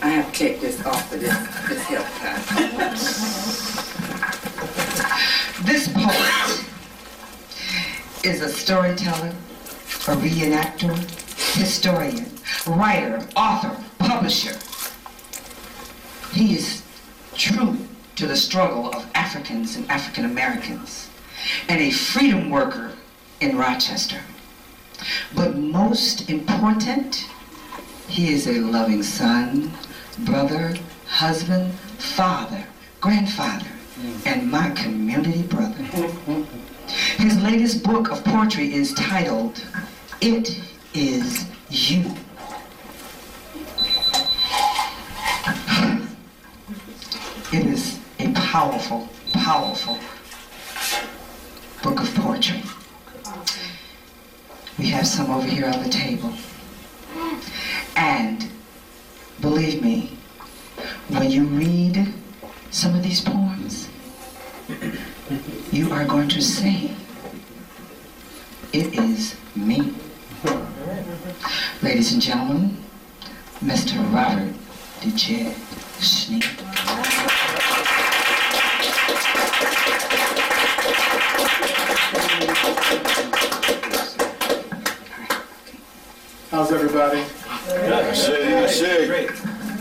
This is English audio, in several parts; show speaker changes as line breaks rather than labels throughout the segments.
I have to take this off of this help pad. This poet is a storyteller, a reenactor, historian, writer, author, publisher. He is true to the struggle of Africans and African Americans, and a freedom worker in Rochester. But most important, he is a loving son, brother, husband, father, grandfather, and my community brother. His latest book of poetry is titled, It Is You. It is a powerful, powerful book of poetry. We have some over here on the table. And believe me, when you read some of these poems, you are going to say, it is me. Ladies and gentlemen, Mr. Robert Djed Snead.
How's everybody?
Great.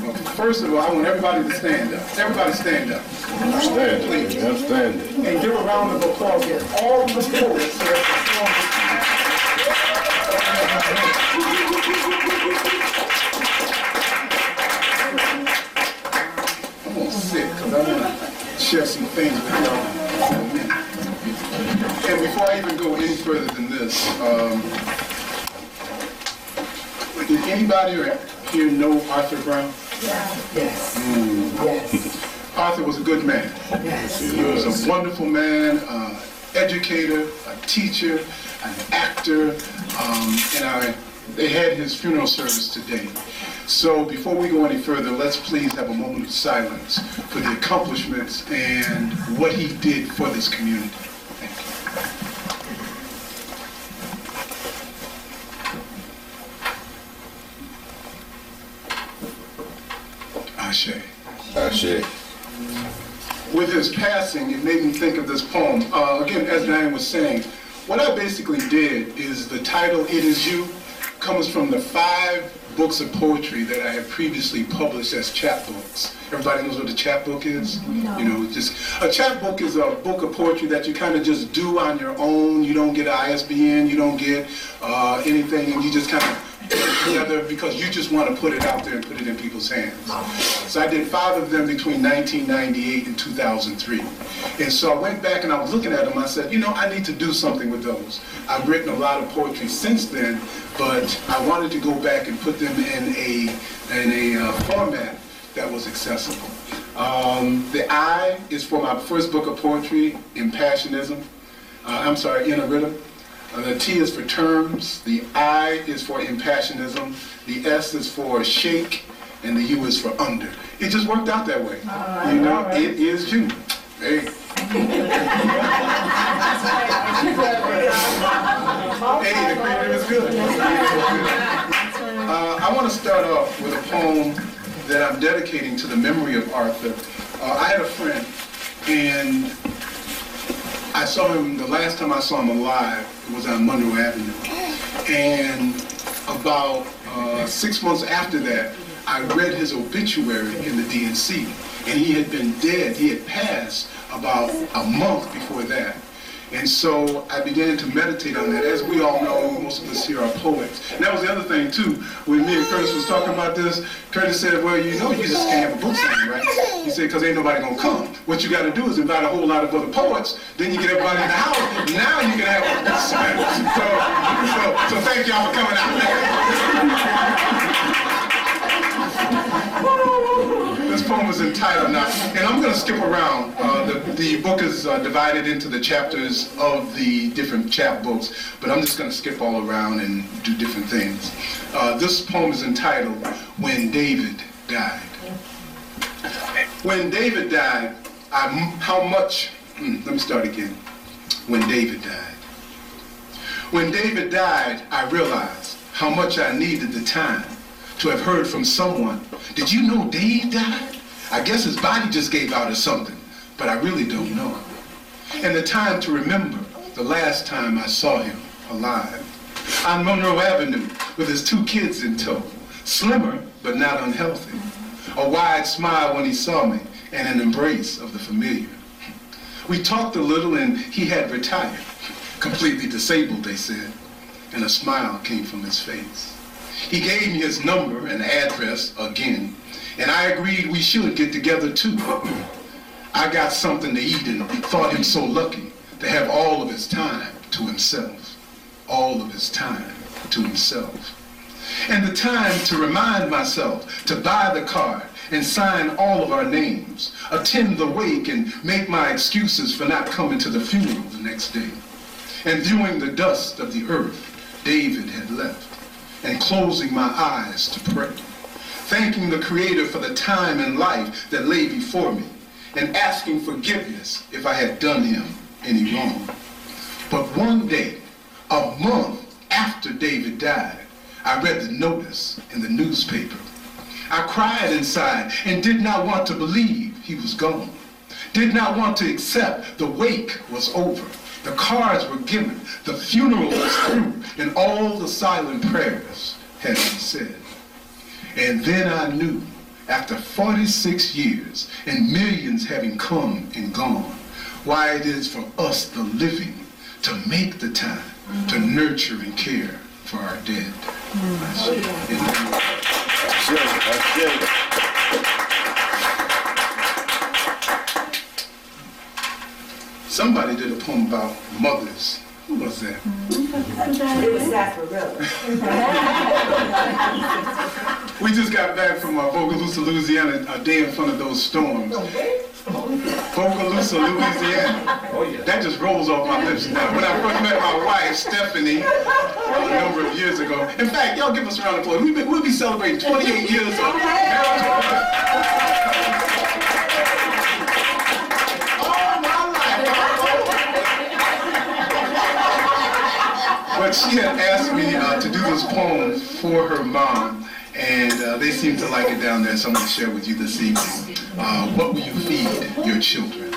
Well, first of all, I want everybody to stand up. Everybody stand up.
Stand, please. I'm standing.
And give a round of applause for all the poets who have performed. I'm going to sit because I want to share some things with y'all in a minute. And before I even go any further than this, did anybody here know Arthur Brown?
Yes. Yes.
Arthur was a good man.
Yes.
He was a wonderful man, educator, a teacher, an actor, and they had his funeral service today. So before we go any further, let's please have a moment of silence for the accomplishments and what he did for this community. Thank you. Ashe.
Ashe.
With his passing, it made me think of this poem. Again, as Diane was saying, what I basically did is the title, It Is You, comes from the 5 books of poetry that I had previously published as chapbooks. Everybody knows what a chapbook is?
No.
You know, just a chapbook is a book of poetry that you kind of just do on your own. You don't get an ISBN, you don't get anything, and you just kind of put it together because you just want to put it out there and put it in people's hands. So I did 5 of them between 1998 and 2003. And so I went back and I was looking at them. I said, you know, I need to do something with those. I've written a lot of poetry since then, but I wanted to go back and put them in a format that was accessible. The I is for my first book of poetry, Impassionism. In a Rhythm. The T is for terms, the I is for Impassionism, the S is for shake, and the U is for under. It just worked out that way. You know, it is you. Hey. Hey, the creator is good. I want to start off with a poem that I'm dedicating to the memory of Arthur. I had a friend, and I saw him, the last time I saw him alive, it was on Monroe Avenue. And about 6 months after that, I read his obituary in the DNC. And he had been dead, he had passed about a month before that. And so I began to meditate on that. As we all know, most of us here are poets. And that was the other thing too. When me and Curtis was talking about this, Curtis said, well, you know, you just can't have a book signing, right? He said, because ain't nobody gonna come. What you gotta do is invite a whole lot of other poets, then you get everybody in the house, now you can have a book signing. So thank y'all for coming out. This poem is entitled now, and I'm going to skip around. The book is divided into the chapters of the different chapbooks, but I'm just going to skip all around and do different things. This poem is entitled, When David Died. When David died, let me start again. When David died. When David died, I realized how much I needed the time to have heard from someone, "Did you know Dave died? I guess his body just gave out or something, but I really don't know." And the time to remember the last time I saw him alive. On Monroe Avenue with his 2 kids in tow, slimmer but not unhealthy. A wide smile when he saw me and an embrace of the familiar. We talked a little and he had retired, completely disabled, they said, and a smile came from his face. He gave me his number and address again, and I agreed we should get together too. I got something to eat and thought him so lucky to have all of his time to himself. All of his time to himself. And the time to remind myself to buy the card and sign all of our names, attend the wake and make my excuses for not coming to the funeral the next day. And viewing the dust of the earth David had left, and closing my eyes to pray, thanking the Creator for the time and life that lay before me, and asking forgiveness if I had done him any wrong. But one day, a month after David died, I read the notice in the newspaper. I cried inside and did not want to believe he was gone. Did not want to accept the wake was over. The cards were given, the funeral was through, and all the silent prayers had been said. And then I knew, after 46 years and millions having come and gone, why it is for us, the living, to make the time to nurture and care for our dead. Somebody did a poem about mothers. Who was that?
It was Sarsaparilla.
We just got back from Bogalusa, Louisiana, a day in front of those storms. Bogalusa, Louisiana.
Oh, yeah.
That just rolls off my lips now. When I first met my wife, Stephanie, a number of years ago. In fact, y'all give us a round of applause. We'll be celebrating 28 years of marriage. All my life. But she had asked me to do this poem for her mom, and they seem to like it down there, so I'm going to share with you this evening. What will you feed your children?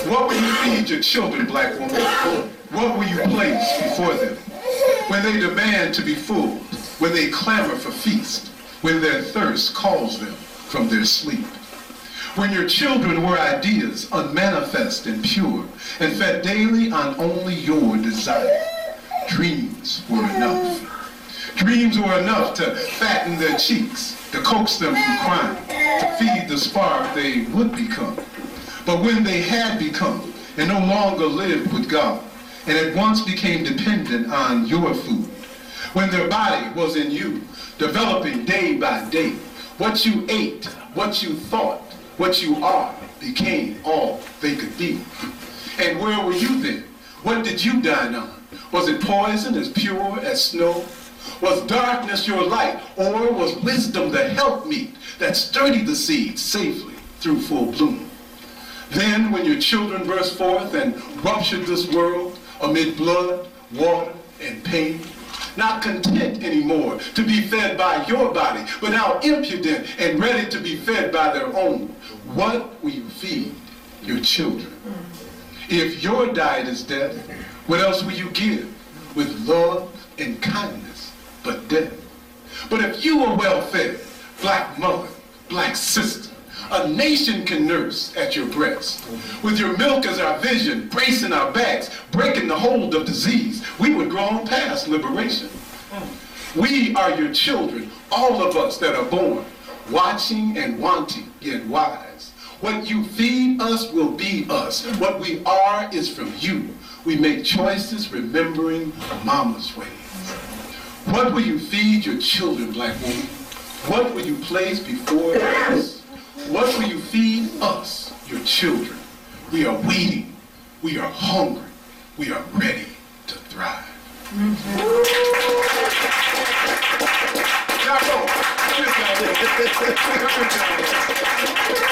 What will you feed your children, black woman? What will you place before them? When they demand to be fooled, when they clamor for feast, when their thirst calls them from their sleep. When your children were ideas, unmanifest and pure, and fed daily on only your desire. Dreams were enough. Dreams were enough to fatten their cheeks, to coax them from crime, to feed the spark they would become. But when they had become, and no longer lived with God, and at once became dependent on your food, when their body was in you, developing day by day, what you ate, what you thought, what you are, became all they could be. And where were you then? What did you dine on? Was it poison as pure as snow? Was darkness your light, or was wisdom the helpmeet that sturdied the seed safely through full bloom? Then when your children burst forth and ruptured this world amid blood, water, and pain, not content anymore to be fed by your body, but now impudent and ready to be fed by their own, what will you feed your children? If your diet is death, what else will you give with love and kindness but death? But if you are well fed, black mother, black sister, a nation can nurse at your breast. With your milk as our vision, bracing our backs, breaking the hold of disease, we would grow on past liberation. We are your children, all of us that are born, watching and wanting, yet wise. What you feed us will be us. What we are is from you. We make choices remembering mama's ways. What will you feed your children, black woman? What will you place before us? What will you feed us, your children? We are waiting. We are hungry. We are ready to thrive.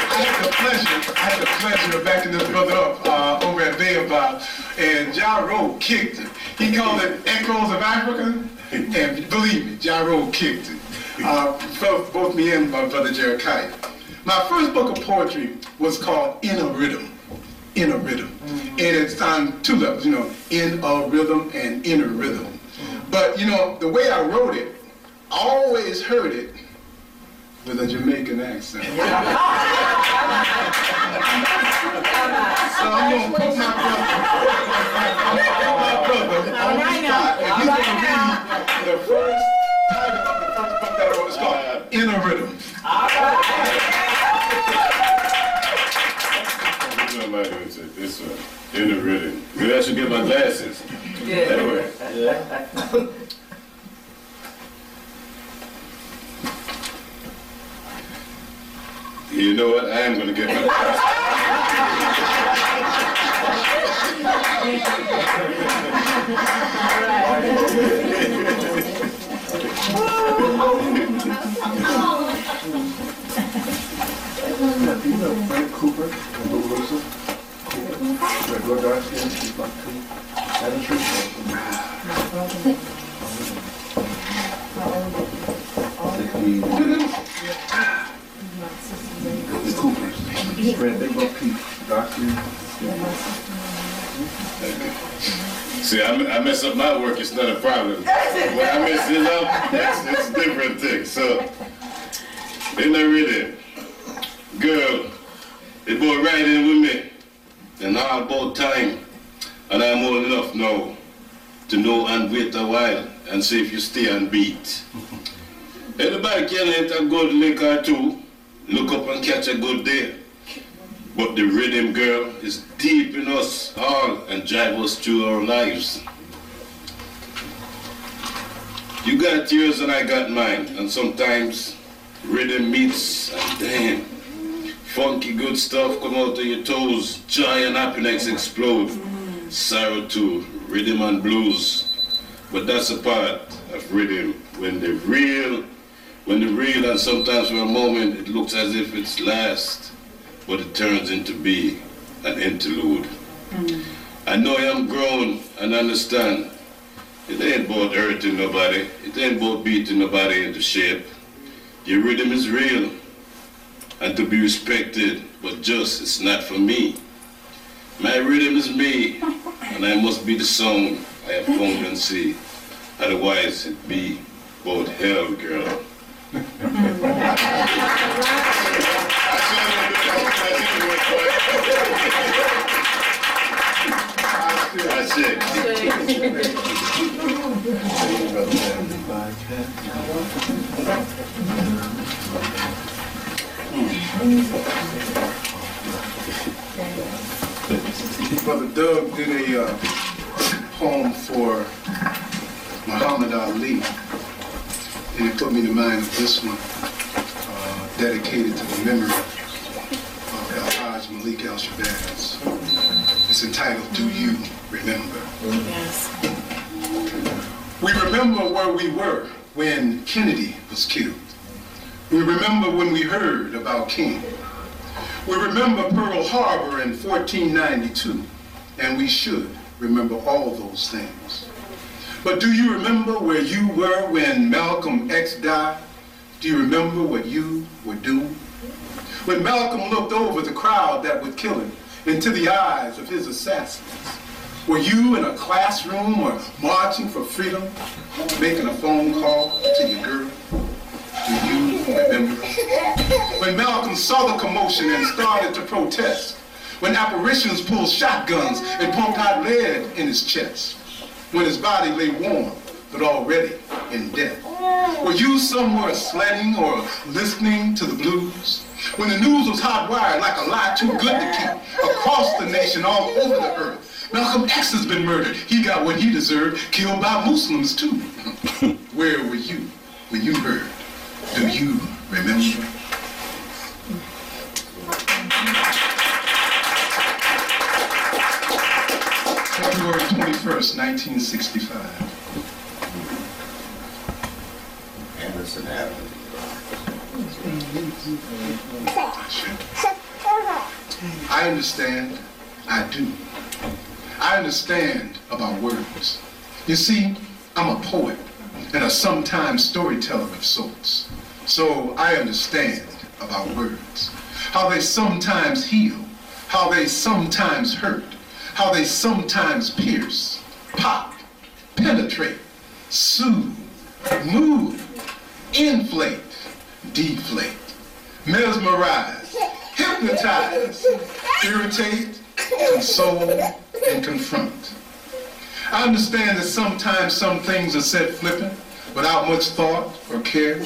I had the pleasure of backing this brother up over at Baobab, and Ja Rule kicked it. He called it Echoes of Africa, and believe me, Ja Rule kicked it. both me and my brother Jeremiah. My first book of poetry was called In a Rhythm. In a Rhythm. And it's on two levels, you know, in a rhythm and inner rhythm. But, you know, the way I wrote it, I always heard it with a Jamaican accent. So I'm going to put my brother on the spot, and he's going to read the first title of the first book that I wrote. It's called In a Rhythm.
This one, in the rhythm. Maybe I should get my glasses.
Yeah.
Anyway. You know what? I am going to get my glasses.
Frank Cooper and Lou Wilson. Regular dark skin, she's like two. And a tree. The Coopers. Red, big buck Pete. Dark skin.
See, I mess up my work, it's not a problem. When I mess it up, it's a different thing. So, in the rhythm, girl, it boy right in with me. And all about time, and I'm old enough now to know and wait a while and see if you stay and beat. Everybody can hit a good lick or two, look up and catch a good day. But the rhythm, girl, is deep in us all and drive us through our lives. You got yours and I got mine, and sometimes rhythm meets and damn. Funky good stuff come out of your toes, joy and happiness explode. Sorrow too, rhythm and blues. But that's a part of rhythm. When the real and sometimes for a moment it looks as if it's last, but it turns into be an interlude. I know I'm grown and understand. It ain't about hurting nobody. It ain't about beating nobody into shape. Your rhythm is real and to be respected, but just it's not for me. My rhythm is me, and I must be the song I have found and see. Otherwise it be about hell, girl. That's it.
Brother Doug did a poem for Muhammad Ali, and it put me to mind of this one, dedicated to the memory of El-Hajj Malik El-Shabazz. It's entitled, Do You Remember?
Yes.
We remember where we were when Kennedy was killed. We remember when we heard about King. We remember Pearl Harbor in 1492, and we should remember all those things. But do you remember where you were when Malcolm X died? Do you remember what you were doing? When Malcolm looked over the crowd that would kill him into the eyes of his assassins, were you in a classroom or marching for freedom, making a phone call to your girl? Do you remember? When Malcolm saw the commotion and started to protest, when apparitions pulled shotguns and pumped hot lead in his chest, when his body lay warm but already in death. Were you somewhere sledding or listening to the blues? When the news was hot-wired like a lie too good to keep across the nation, all over the earth. Malcolm X has been murdered. He got what he deserved, killed by Muslims too. Where were you when you heard? Do you remember? February 21st, 1965.
Anderson Avenue.
I understand. I do. I understand about words. You see, I'm a poet. and a sometimes storyteller of sorts. So I understand about words, how they sometimes heal, how they sometimes hurt, how they sometimes pierce, pop, penetrate, soothe, move, inflate, deflate, mesmerize, hypnotize, irritate, console, and confront. I understand that sometimes some things are said flippant, without much thought or care.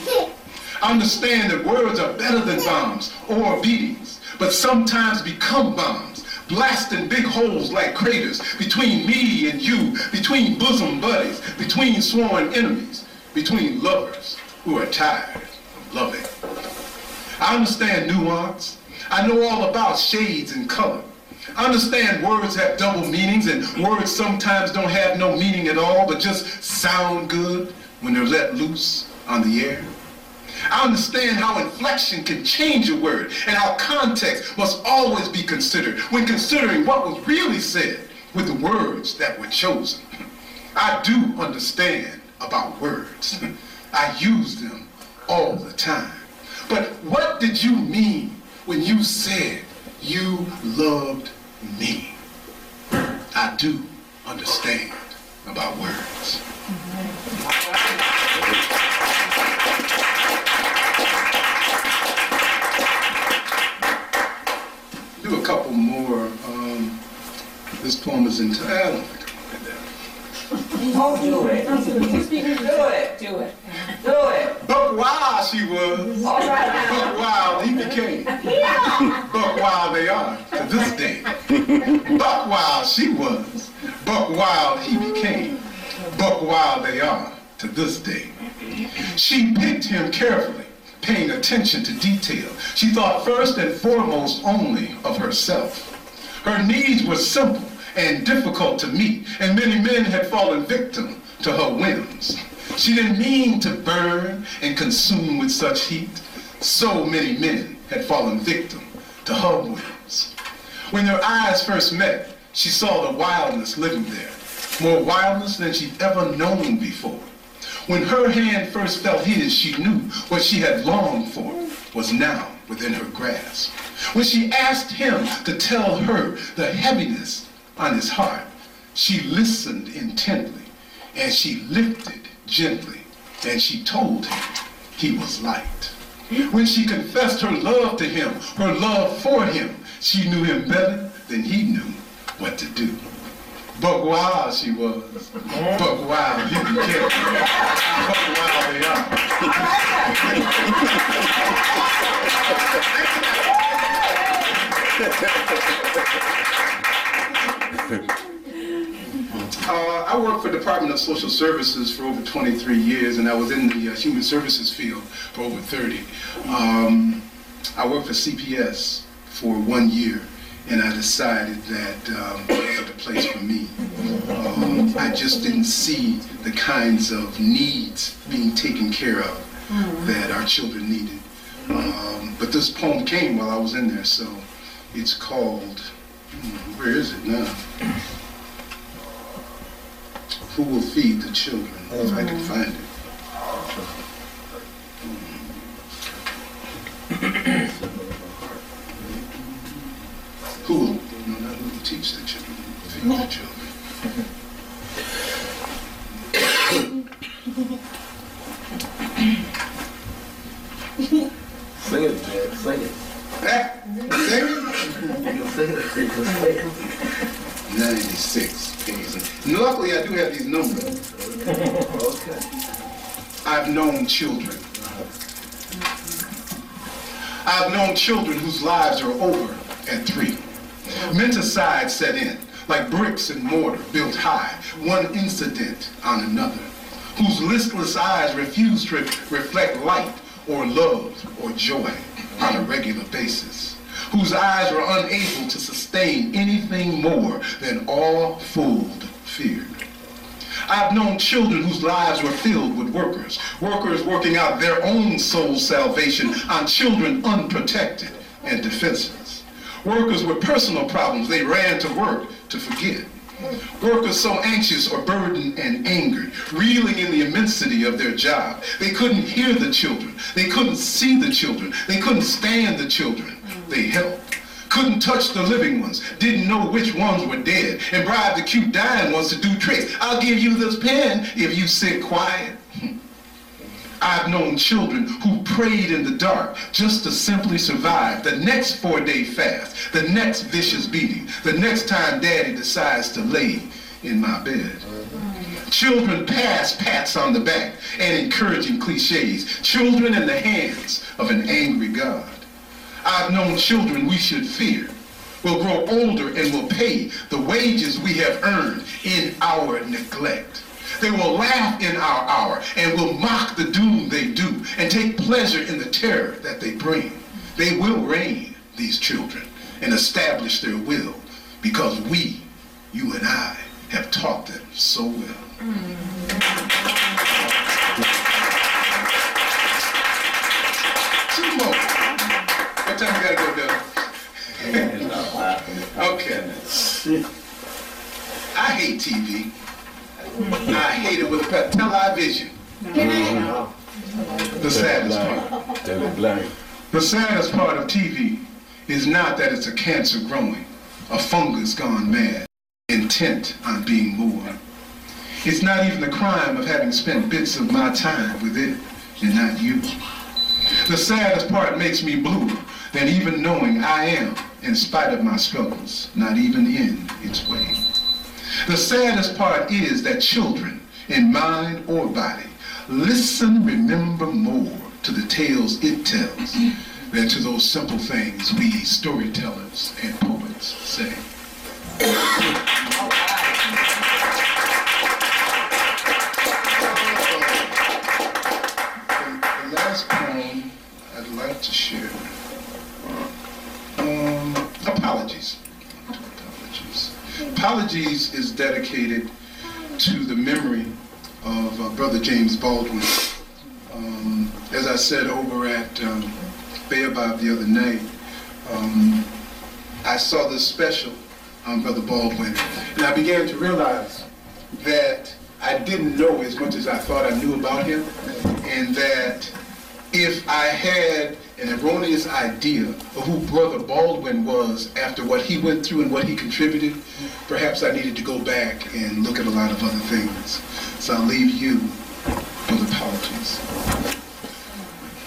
I understand that words are better than bombs or beatings, but sometimes become bombs, blasting big holes like craters between me and you, between bosom buddies, between sworn enemies, between lovers who are tired of loving. I understand nuance. I know all about shades and color. I understand words have double meanings, and words sometimes don't have no meaning at all, but just sound good when they're let loose on the air. I understand how inflection can change a word, and how context must always be considered when considering what was really said with the words that were chosen. I do understand about words. I use them all the time. But what did you mean when you said you loved me? I do understand about words. Do a couple more. This poem is entitled, I don't think I'm gonna do that.
Oh, do it. Do it. Do it.
Buck wild she was.
All right now.
Buck wild he became. Buck wild they are to this day. Buck wild she was. Buck wild he became. Buck wild they are to this day. She picked him carefully, paying attention to detail. She thought first and foremost only of herself. Her needs were simple and difficult to meet, and many men had fallen victim to her whims. She didn't mean to burn and consume with such heat. So many men had fallen victim to her whims. When their eyes first met, she saw the wildness living there, more wildness than she'd ever known before. When her hand first felt his, she knew what she had longed for was now within her grasp. When she asked him to tell her the heaviness on his heart, she listened intently, and she lifted gently, and she told him he was light. When she confessed her love to him, her love for him, she knew him better than he knew what to do. Buck wild she was. Buck wild he became. Buck wild they are. I worked for the Department of Social Services for over 23 years, and I was in the human services field for over 30. I worked for CPS for 1 year, and I decided that it wasn't the place for me. I just didn't see the kinds of needs being taken care of that our children needed. But this poem came while I was in there, so it's called, where is it now? Who Will Feed the Children, if I can find it. Who will, no, not who will teach the children, feed the children.
Sing it, Jack, sing it.
Sing it?
Sing it.
96 pages. And luckily I do have these numbers.
Okay.
I've known children. I've known children whose lives are over at 3. Menticide set in, like bricks and mortar built high, one incident on another, whose listless eyes refuse to reflect light or love or joy on a regular basis, whose eyes were unable to sustain anything more than awe-filled fear. I've known children whose lives were filled with workers working out their own soul salvation on children unprotected and defenseless. Workers with personal problems they ran to work to forget. Workers so anxious or burdened and angered, reeling in the immensity of their job. They couldn't hear the children. They couldn't see the children. They couldn't stand the children they helped. Couldn't touch the living ones. Didn't know which ones were dead. And bribed the cute dying ones to do tricks. I'll give you this pen if you sit quiet. I've known children who prayed in the dark just to simply survive the next 4-day fast, the next vicious beating, the next time daddy decides to lay in my bed. Children pass pats on the back and encouraging cliches. Children in the hands of an angry God. I've known children we should fear will grow older and will pay the wages we have earned in our neglect. They will laugh in our hour and will mock the doom they do and take pleasure in the terror that they bring. They will reign, these children, and establish their will because we, you and I, have taught them so well. Two more. What time we gotta go, Bill? Okay. I hate TV. I hate it with television. The saddest part. The saddest part of TV is not that it's a cancer growing, a fungus gone mad, intent on being more. It's not even the crime of having spent bits of my time with it and not you. The saddest part makes me bluer than even knowing I am, in spite of my struggles, not even in its way. The saddest part is that children, in mind or body, listen, remember more to the tales it tells than to those simple things we storytellers and poets say. The last poem I'd like to share. Apologies. Apologies is dedicated to the memory of Brother James Baldwin. As I said over at Baobab the other night, I saw this special on Brother Baldwin, and I began to realize that I didn't know as much as I thought I knew about him, and that if I had an erroneous idea of who Brother Baldwin was after what he went through and what he contributed, perhaps I needed to go back and look at a lot of other things. So I'll leave you with apologies.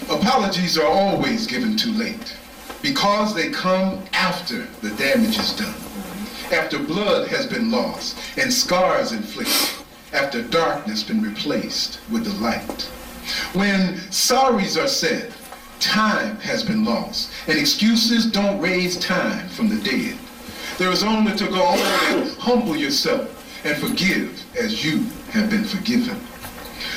Apologies are always given too late because they come after the damage is done, after blood has been lost and scars inflicted, after darkness been replaced with the light. When sorries are said, time has been lost, and excuses don't raise time from the dead. There is only to go on and humble yourself and forgive as you have been forgiven.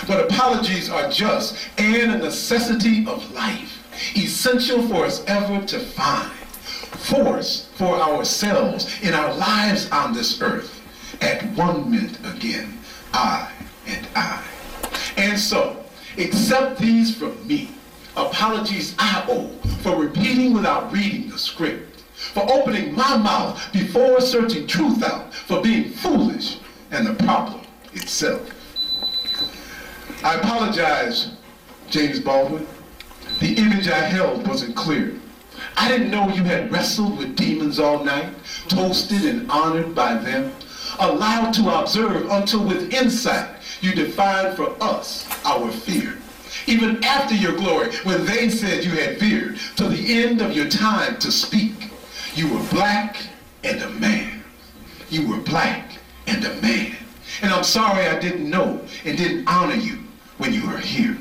But apologies are just and a necessity of life, essential for us ever to find, force for ourselves in our lives on this earth. At 1 minute again, I and I. And so, accept these from me. Apologies I owe for repeating without reading the script, for opening my mouth before searching truth out, for being foolish and the problem itself. I apologize, James Baldwin. The image I held wasn't clear. I didn't know you had wrestled with demons all night, toasted and honored by them, allowed to observe until with insight you defined for us our fear. Even after your glory, when they said you had veered to the end of your time to speak, you were black and a man. You were black and a man. And I'm sorry I didn't know and didn't honor you when you were here.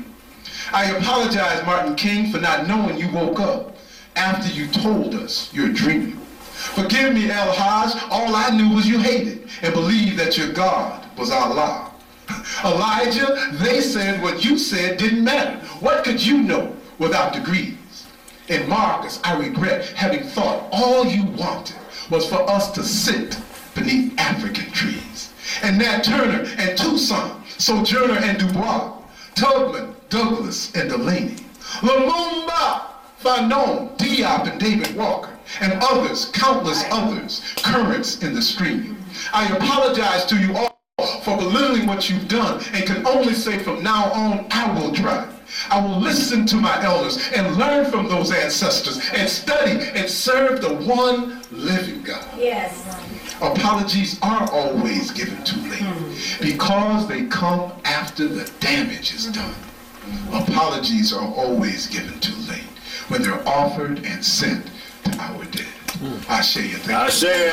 I apologize, Martin King, for not knowing you woke up after you told us you're dreaming. Forgive me, El Haj, all I knew was you hated and believed that your God was Allah. Elijah, they said what you said didn't matter. What could you know without degrees? And Marcus, I regret having thought all you wanted was for us to sit beneath African trees. And Nat Turner and Toussaint, Sojourner and Dubois, Tubman, Douglas and Delaney, Lumumba, Fanon, Diop, and David Walker, and others, countless others, currents in the stream. I apologize to you all for belittling what you've done and can only say from now on, I will try. I will listen to my elders and learn from those ancestors and study and serve the one living God.
Yes.
Apologies are always given too late because they come after the damage is done. Apologies are always given too late when they're offered and sent to our dead. I say you.
I say.